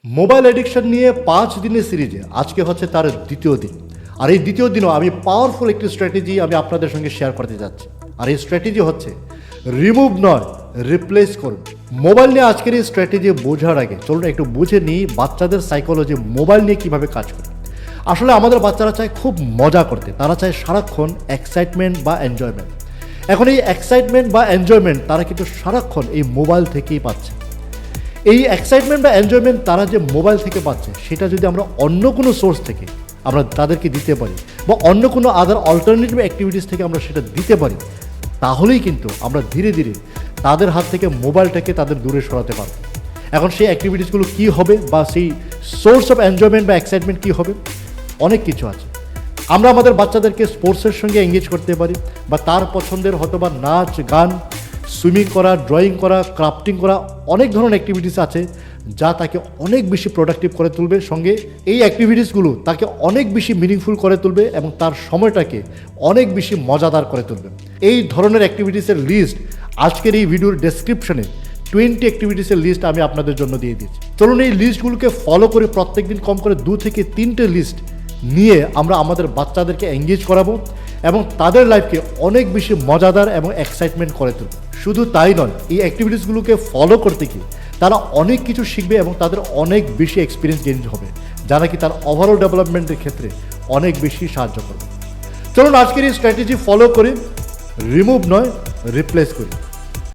Mobile addiction নিয়ে 5 দিনের সিরিজে আজকে হচ্ছে তার দ্বিতীয় দিন। আর এই দ্বিতীয় দিনও আমি পাওয়ারফুল একটি স্ট্র্যাটেজি আমি আপনাদের সঙ্গে শেয়ার করতে যাচ্ছি। আর এই স্ট্র্যাটেজি হচ্ছে রিমুভ নয়, রিপ্লেস করুন। মোবাইল নিয়ে আজকের এই স্ট্র্যাটেজি বোঝার আগে চলুন একটু বুঝে নিই বাচ্চাদের সাইকোলজি মোবাইল নিয়ে কীভাবে কাজ করে। আসলে আমাদের বাচ্চারা চায় খুব মজা করতে, তারা চায় সারাক্ষণ এক্সাইটমেন্ট বা এনজয়মেন্ট। এখন এই এক্সাইটমেন্ট বা এনজয়মেন্ট তারা কিন্তু সারাক্ষণ এই মোবাইল থেকেই পাচ্ছে। এই এক্সাইটমেন্ট বা এনজয়মেন্ট তারা যে মোবাইল থেকে পাচ্ছে সেটা যদি আমরা অন্য কোনো সোর্স থেকে আমরা তাদেরকে দিতে পারি বা অন্য কোনো আদার অল্টারনেটিভ অ্যাক্টিভিটিস থেকে আমরা সেটা দিতে পারি, তাহলেই কিন্তু আমরা ধীরে ধীরে তাদের হাত থেকে মোবাইলটাকে তাদের দূরে সরাতে পারব। এখন সেই অ্যাক্টিভিটিসগুলো কী হবে বা সেই সোর্স অফ এনজয়মেন্ট বা এক্সাইটমেন্ট কী হবে, অনেক কিছু আছে। আমরা আমাদের বাচ্চাদেরকে স্পোর্টসের সঙ্গে এঙ্গেজ করতে পারি বা তার পছন্দের হয়তো বা নাচ গান, সুইমিং করা, ড্রয়িং করা, ক্রাফটিং করা, অনেক ধরনের অ্যাক্টিভিটিস আছে যা তাকে অনেক বেশি প্রোডাক্টিভ করে তুলবে। সঙ্গে এই অ্যাক্টিভিটিসগুলো তাকে অনেক বেশি মিনিংফুল করে তুলবে এবং তার সময়টাকে অনেক বেশি মজাদার করে তুলবে। এই ধরনের অ্যাক্টিভিটিসের লিস্ট আজকের এই ভিডিওর ডেসক্রিপশনে 20 অ্যাক্টিভিটিসের লিস্ট আমি আপনাদের জন্য দিয়ে দিয়েছি। চলুন এই লিস্টগুলোকে ফলো করে প্রত্যেকদিন কম করে 2 থেকে 3টে লিস্ট নিয়ে আমরা আমাদের বাচ্চাদেরকে এঙ্গেজ করাবো এবং তাদের লাইফকে অনেক বেশি মজাদার এবং এক্সাইটমেন্ট করে তুলব। শুধু তাই নয়, এই অ্যাক্টিভিটিসগুলোকে ফলো করতে গিয়ে তারা অনেক কিছু শিখবে এবং তাদের অনেক বেশি এক্সপিরিয়েন্স গেইন হবে, যা নাকি তার ওভারঅল ডেভেলপমেন্টের ক্ষেত্রে অনেক বেশি সাহায্য করবে। চলুন আজকের এই স্ট্র্যাটেজি ফলো করে রিমুভ নয়, রিপ্লেস করি।